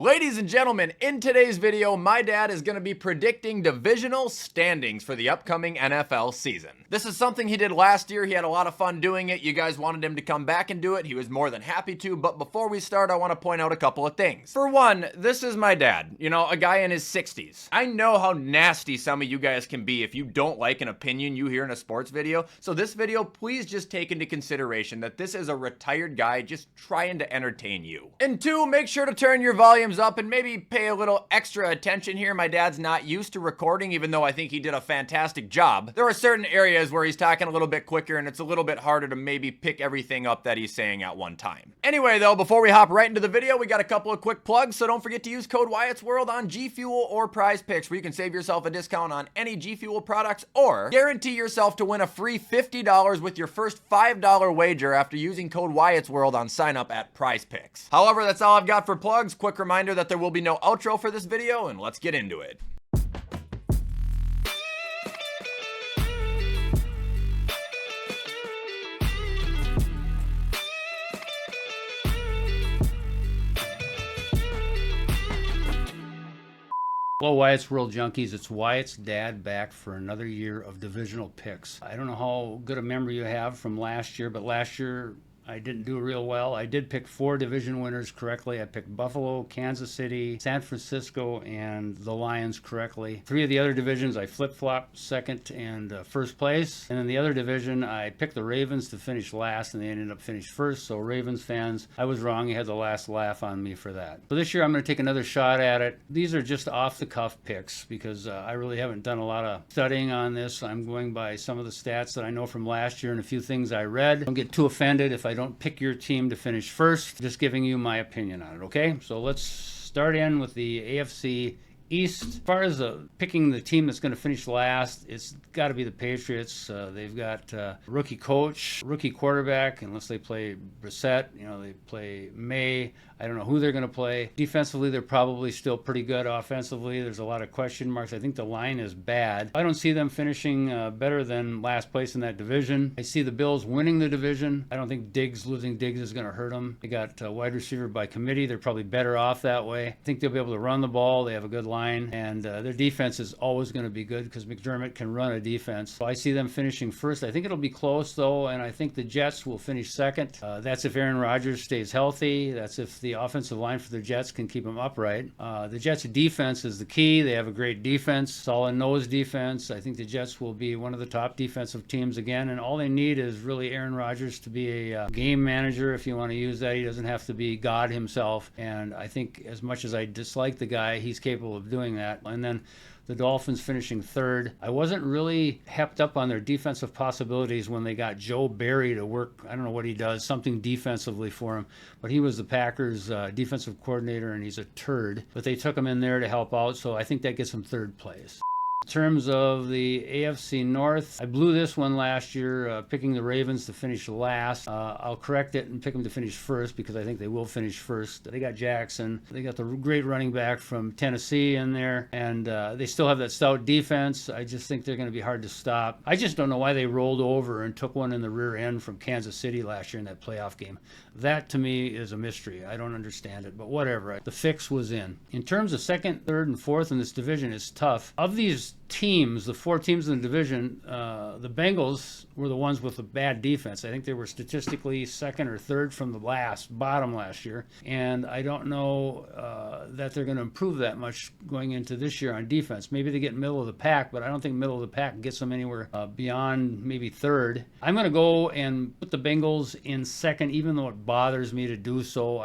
Ladies and gentlemen, in today's video, my dad is going to be predicting divisional standings for the upcoming NFL season. This is something he did last year. He had a lot of fun doing it. You guys wanted him to come back and do it. He was more than happy to, but before we start, I want to point out a couple of things. For one, this is my dad, a guy in his 60s. I know how nasty some of you guys can be if you don't like an opinion you hear in a sports video, so this video, please just take into consideration that this is a retired guy just trying to entertain you. And two, make sure to turn your volume up and maybe pay a little extra attention here. My dad's not used to recording, even though I think he did a fantastic job. There are certain areas where he's talking a little bit quicker and it's a little bit harder to maybe pick everything up that he's saying at one time. Anyway though, before we hop right into the video, we got a couple of quick plugs, so don't forget to use code WyattzWorld on G Fuel or Prize Picks, where you can save yourself a discount on any G Fuel products or guarantee yourself to win a free $50 with your first $5 wager after using code WyattzWorld on sign up at Prize Picks. However, that's all I've got for plugs. Quick reminder that there will be no outro for this video, and let's get into it. Hello, WyattzWorld junkies. It's Wyatt's dad back for another year of divisional picks. I don't know how good a memory you have from last year, but last year I didn't do real well. I did pick 4 division winners correctly. I picked Buffalo, Kansas City, San Francisco, and the Lions correctly. 3 of the other divisions I flip-flopped second and first place. And in the other division, I picked the Ravens to finish last, and they ended up finishing first. So Ravens fans, I was wrong. You had the last laugh on me for that. So this year, I'm going to take another shot at it. These are just off-the-cuff picks because I really haven't done a lot of studying on this. I'm going by some of the stats that I know from last year and a few things I read. Don't get too offended if I don't pick your team to finish first. Just giving you my opinion on it, okay? So let's start in with the AFC East. As far as picking the team that's going to finish last, it's got to be the Patriots. They've got rookie coach, rookie quarterback, unless they play Brissett. They play May. I don't know who they're going to play. Defensively, they're probably still pretty good. Offensively, there's a lot of question marks. I think the line is bad. I don't see them finishing better than last place in that division. I see the Bills winning the division. I don't think losing Diggs is going to hurt them. They got wide receiver by committee. They're probably better off that way. I think they'll be able to run the ball. They have a good line, and their defense is always going to be good because McDermott can run a defense. So I see them finishing first. I think it'll be close, though, and I think the Jets will finish second. That's if Aaron Rodgers stays healthy. That's if the offensive line for the Jets can keep them upright. The Jets' defense is the key. They have a great defense, solid nose defense. I think the Jets will be one of the top defensive teams again, and all they need is really Aaron Rodgers to be a game manager, if you want to use that. He doesn't have to be God himself, and I think as much as I dislike the guy, he's capable of doing that. And then the Dolphins finishing third. I wasn't really hepped up on their defensive possibilities when they got Joe Barry to work. I don't know what he does, something defensively for him, but he was the Packers defensive coordinator, and he's a turd. But they took him in there to help out, so I think that gets him third place. In terms of the AFC North, I blew this one last year, picking the Ravens to finish last. I'll correct it and pick them to finish first because I think they will finish first. They got Jackson. They got the great running back from Tennessee in there, and they still have that stout defense. I just think they're going to be hard to stop. I just don't know why they rolled over and took one in the rear end from Kansas City last year in that playoff game. That, to me, is a mystery. I don't understand it, but whatever. The fix was in. In terms of second, third, and fourth in this division, it's tough. Of these teams, the 4 teams in the division, the Bengals were the ones with the bad defense. I think they were statistically second or third from the bottom last year, and I don't know that they're going to improve that much going into this year on defense. Maybe they get middle of the pack, but I don't think middle of the pack gets them anywhere beyond maybe third. I'm going to go and put the Bengals in second, even though it bothers me to do so.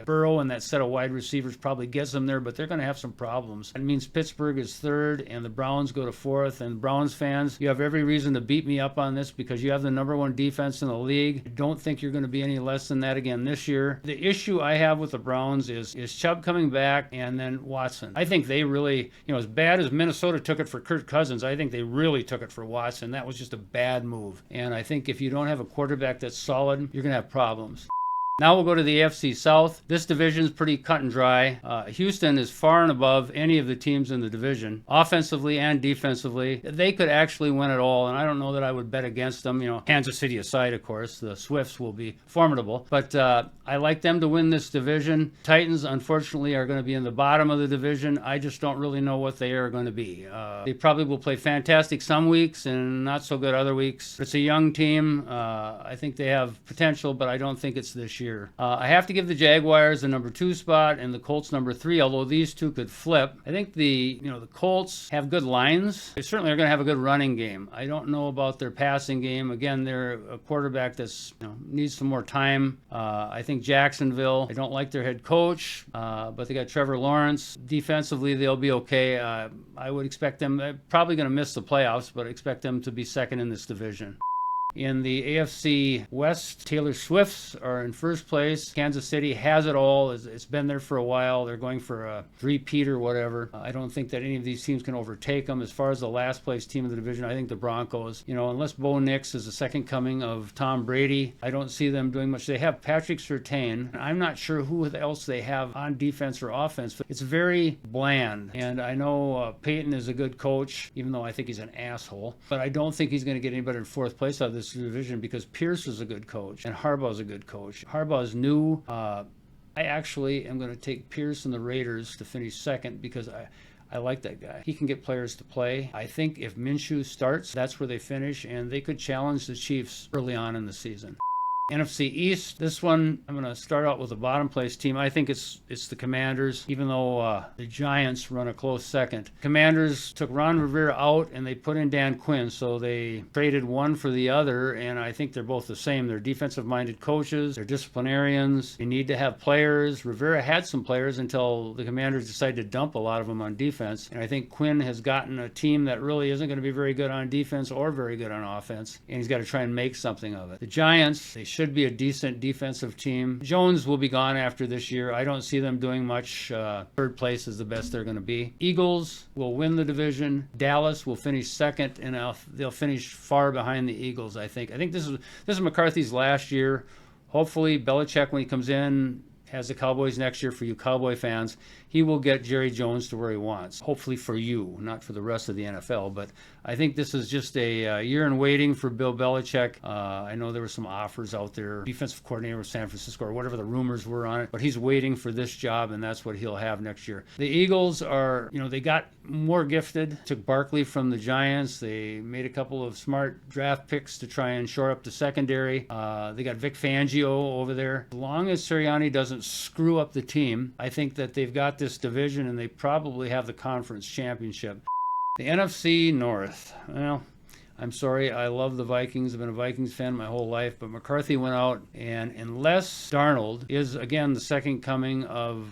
Burrow and that set of wide receivers probably gets them there, but they're going to have some problems. That means Pittsburgh is third, and the Browns go to fourth. And Browns fans, you have every reason to beat me up on this because you have the #1 defense in the league. I don't think you're going to be any less than that again this year. The issue I have with the Browns is Chubb coming back and then Watson. I think they really, as bad as Minnesota took it for Kirk Cousins, I think they really took it for Watson. That was just a bad move. And I think if you don't have a quarterback that's solid, you're going to have problems. Now we'll go to the AFC South. This division is pretty cut and dry. Houston is far and above any of the teams in the division, offensively and defensively. They could actually win it all, and I don't know that I would bet against them. You know, Kansas City aside, of course, the Swifts will be formidable. But I like them to win this division. Titans, unfortunately, are going to be in the bottom of the division. I just don't really know what they are going to be. They probably will play fantastic some weeks and not so good other weeks. It's a young team. I think they have potential, but I don't think it's this year. I have to give the Jaguars the number 2 spot and the Colts number 3, although these two could flip. I think the Colts have good lines. They certainly are going to have a good running game. I don't know about their passing game. Again, they're a quarterback that's needs some more time. I think Jacksonville, I don't like their head coach, but they got Trevor Lawrence. Defensively, they'll be okay. I would expect them, they're probably going to miss the playoffs, but I expect them to be second in this division. In the AFC West, Taylor Swifts are in first place. Kansas City has it all. It's been there for a while. They're going for a three-peat or whatever. I don't think that any of these teams can overtake them. As far as the last place team of the division, I think the Broncos. Unless Bo Nix is the second coming of Tom Brady, I don't see them doing much. They have Patrick Surtain. I'm not sure who else they have on defense or offense. But it's very bland. And I know Peyton is a good coach, even though I think he's an asshole. But I don't think he's going to get any better in fourth place out of this division because Pierce is a good coach and Harbaugh is a good coach. Harbaugh is new. I actually am going to take Pierce and the Raiders to finish second because I like that guy. He can get players to play. I think if Minshew starts, that's where they finish, and they could challenge the Chiefs early on in the season. NFC East, this one, I'm going to start out with the bottom place team. I think it's the Commanders, even though the Giants run a close second. Commanders took Ron Rivera out and they put in Dan Quinn, so they traded one for the other, and I think they're both the same. They're defensive-minded coaches. They're disciplinarians. You need to have players. Rivera had some players until the Commanders decided to dump a lot of them on defense, and I think Quinn has gotten a team that really isn't going to be very good on defense or very good on offense, and he's got to try and make something of it. The Giants, they should be a decent defensive team. Jones will be gone after this year. I don't see them doing much. Third place is the best they're going to be. Eagles will win the division. Dallas will finish second, and they'll finish far behind the Eagles, I think. I think this is McCarthy's last year. Hopefully, Belichick, when he comes in, has the Cowboys next year. For you Cowboy fans, he will get Jerry Jones to where he wants. Hopefully for you, not for the rest of the NFL. But I think this is just a year in waiting for Bill Belichick. I know there were some offers out there, defensive coordinator with San Francisco or whatever the rumors were on it, but he's waiting for this job, and that's what he'll have next year. The Eagles are, they got more gifted. Took Barkley from the Giants. They made a couple of smart draft picks to try and shore up the secondary. They got Vic Fangio over there. As long as Sirianni doesn't screw up the team, I think that they've got this division and they probably have the conference championship. The NFC North. Well, I'm sorry, I love the Vikings. I've been a Vikings fan my whole life, but McCarthy went out, and unless Darnold is, again, the second coming of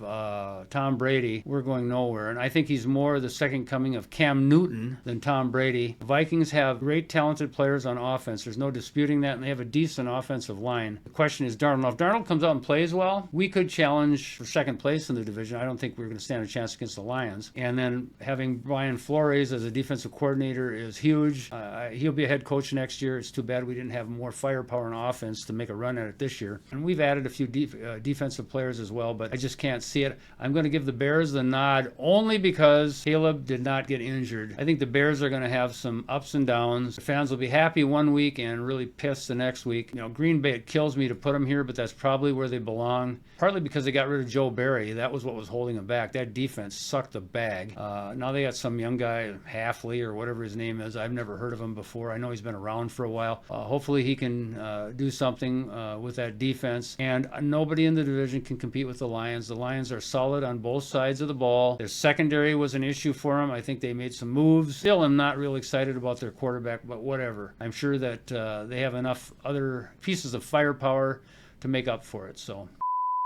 Tom Brady, we're going nowhere. And I think he's more the second coming of Cam Newton than Tom Brady. The Vikings have great talented players on offense. There's no disputing that, and they have a decent offensive line. The question is Darnold. Now, if Darnold comes out and plays well, we could challenge for second place in the division. I don't think we're going to stand a chance against the Lions. And then having Brian Flores as a defensive coordinator is huge. He'll be a head coach next year. It's too bad we didn't have more firepower and offense to make a run at it this year. And we've added a few defensive players as well, but I just can't see it. I'm going to give the Bears the nod only because Caleb did not get injured. I think the Bears are going to have some ups and downs. The fans will be happy one week and really pissed the next week. Green Bay, it kills me to put them here, but that's probably where they belong. Partly because they got rid of Joe Barry. That was what was holding them back. That defense sucked the bag. Now they got some young guy, Halfley or whatever his name is. I've never heard of him before. I know he's been around for a while. Hopefully he can do something with that defense. And nobody in the division can compete with the Lions. The Lions are solid on both sides of the ball. Their secondary was an issue for them. I think they made some moves. Still, I'm not real excited about their quarterback, but whatever. I'm sure that they have enough other pieces of firepower to make up for it. So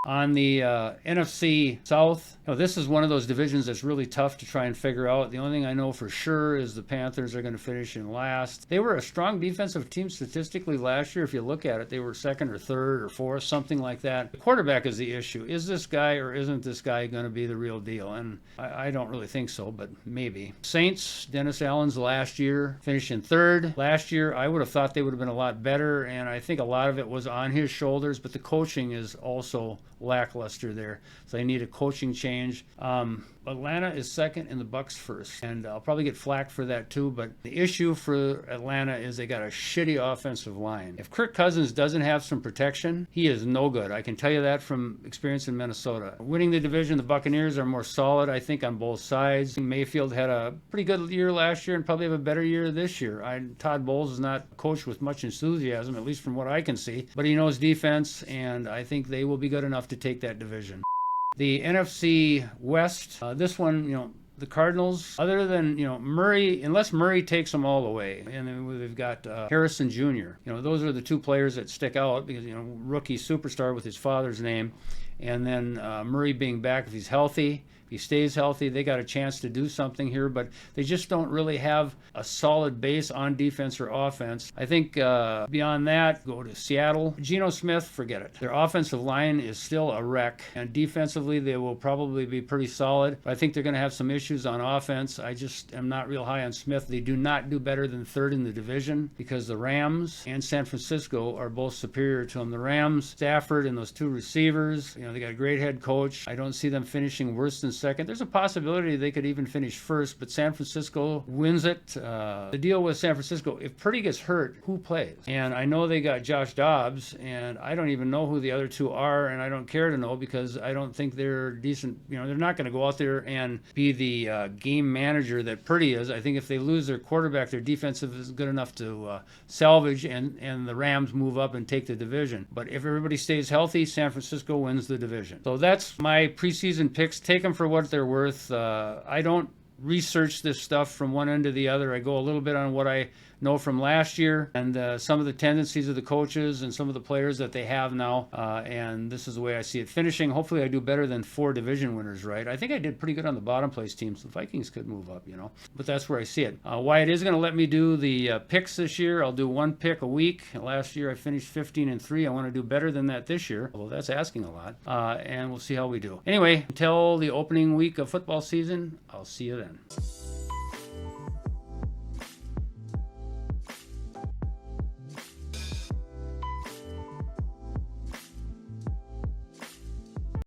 On the NFC South, this is one of those divisions that's really tough to try and figure out. The only thing I know for sure is the Panthers are going to finish in last. They were a strong defensive team statistically last year. If you look at it, they were second or third or fourth, something like that. The quarterback is the issue. Is this guy or isn't this guy going to be the real deal? And I don't really think so, but maybe. Saints, Dennis Allen's last year, finished in third. Last year, I would have thought they would have been a lot better, and I think a lot of it was on his shoulders, but the coaching is also lackluster there. So they need a coaching change. Atlanta is second and the Bucks first, and I'll probably get flack for that too, but the issue for Atlanta is they got a shitty offensive line. If Kirk Cousins doesn't have some protection, he is no good. I can tell you that from experience in Minnesota. Winning the division, the Buccaneers are more solid, I think, on both sides. Mayfield had a pretty good year last year and probably have a better year this year. Todd Bowles is not coached with much enthusiasm, at least from what I can see, but he knows defense, and I think they will be good enough to take that division. The NFC West, this one, the Cardinals, other than, Murray, unless Murray takes them all away, and then we've got Harrison Jr. Those are the two players that stick out because, rookie superstar with his father's name, and then Murray being back if he's healthy. If he stays healthy, they got a chance to do something here, but they just don't really have a solid base on defense or offense. I think beyond that, go to Seattle. Geno Smith, forget it. Their offensive line is still a wreck, and defensively, they will probably be pretty solid. But I think they're going to have some issues on offense. I just am not real high on Smith. They do not do better than third in the division because the Rams and San Francisco are both superior to them. The Rams, Stafford, and those two receivers, they got a great head coach. I don't see them finishing worse than second. There's a possibility they could even finish first, but San Francisco wins it. The deal with San Francisco, if Purdy gets hurt, who plays? And I know they got Josh Dobbs, and I don't even know who the other two are, and I don't care to know because I don't think they're decent. They're not going to go out there and be the game manager that Purdy is. I think if they lose their quarterback, their defensive is good enough to salvage, and the Rams move up and take the division. But if everybody stays healthy, San Francisco wins the division. So that's my preseason picks. Take them for what they're worth. I don't research this stuff from one end to the other. I go a little bit on what I know from last year and some of the tendencies of the coaches and some of the players that they have now, and this is the way I see it finishing. Hopefully I do better than 4 division winners, right? I think I did pretty good on the bottom place teams. The Vikings could move up, but that's where I see it. Wyatt is going to let me do the picks this year. I'll do 1 pick a week. Last year I finished 15-3. I want to do better than that this year, although that's asking a lot, and we'll see how we do. Anyway, until the opening week of football season, I'll see you then.